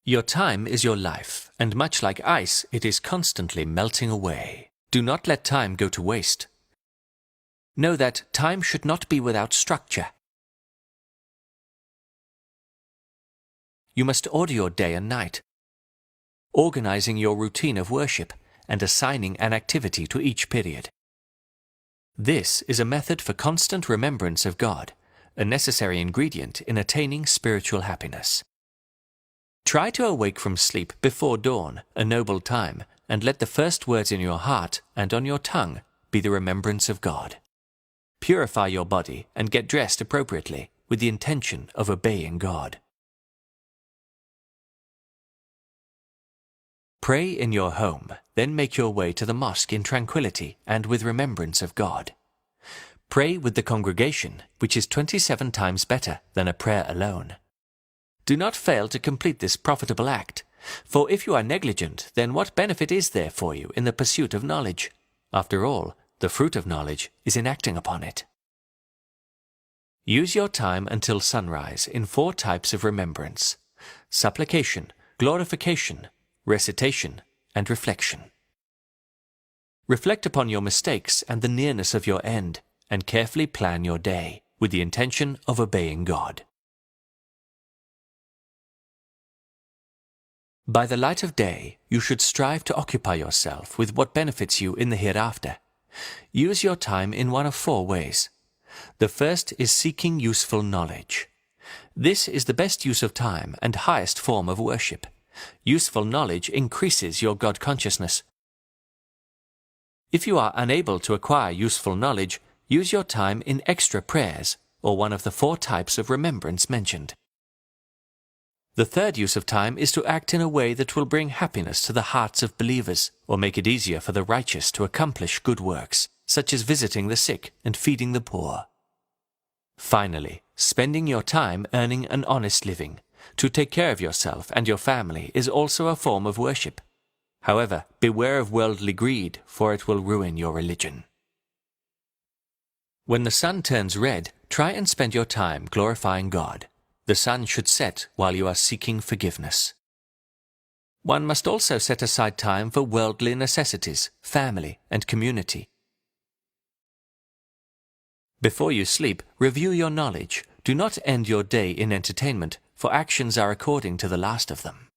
Your time is your life, and much like ice, it is constantly melting away. Do not let time go to waste. Know that time should not be without structure. You must order your day and night, organizing your routine of worship and assigning an activity to each period. This is a method for constant remembrance of God, a necessary ingredient in attaining spiritual happiness. Try to awake from sleep before dawn, a noble time, and let the first words in your heart and on your tongue be the remembrance of God. Purify your body and get dressed appropriately with the intention of obeying God. Pray in your home, then make your way to the mosque in tranquility and with remembrance of God. Pray with the congregation, which is 27 times better than a prayer alone. Do not fail to complete this profitable act, for if you are negligent, then what benefit is there for you in the pursuit of knowledge? After all, the fruit of knowledge is in acting upon it. Use your time until sunrise in 4 types of remembrance: supplication, glorification, recitation, and reflection. Reflect upon your mistakes and the nearness of your end, and carefully plan your day with the intention of obeying God. By the light of day, you should strive to occupy yourself with what benefits you in the hereafter. Use your time in one of 4 ways. The first is seeking useful knowledge. This is the best use of time and highest form of worship. Useful knowledge increases your God consciousness. If you are unable to acquire useful knowledge, use your time in extra prayers, or one of the 4 types of remembrance mentioned. The third use of time is to act in a way that will bring happiness to the hearts of believers, or make it easier for the righteous to accomplish good works, such as visiting the sick and feeding the poor. Finally, spending your time earning an honest living, to take care of yourself and your family, is also a form of worship. However, beware of worldly greed, for it will ruin your religion. When the sun turns red, try and spend your time glorifying God. The sun should set while you are seeking forgiveness. One must also set aside time for worldly necessities, family, and community. Before you sleep, review your knowledge. Do not end your day in entertainment, for actions are according to the last of them.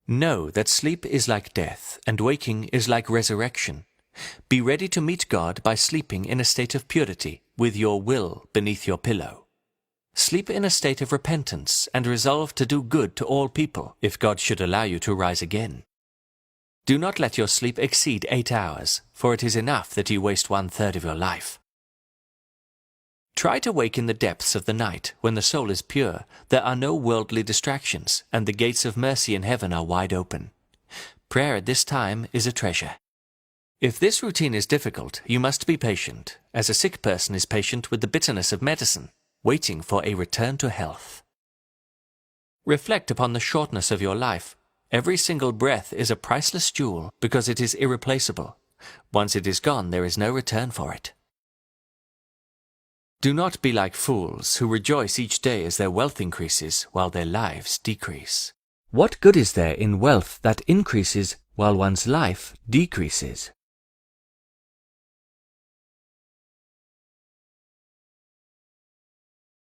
Know that sleep is like death, and waking is like resurrection. Be ready to meet God by sleeping in a state of purity, with your will beneath your pillow. Sleep in a state of repentance and resolve to do good to all people, if God should allow you to rise again. Do not let your sleep exceed 8 hours, for it is enough that you waste 1/3 of your life. Try to wake in the depths of the night, when the soul is pure, there are no worldly distractions, and the gates of mercy in heaven are wide open. Prayer at this time is a treasure. If this routine is difficult, you must be patient, as a sick person is patient with the bitterness of medicine, waiting for a return to health. Reflect upon the shortness of your life. Every single breath is a priceless jewel because it is irreplaceable. Once it is gone, there is no return for it. Do not be like fools who rejoice each day as their wealth increases while their lives decrease. What good is there in wealth that increases while one's life decreases?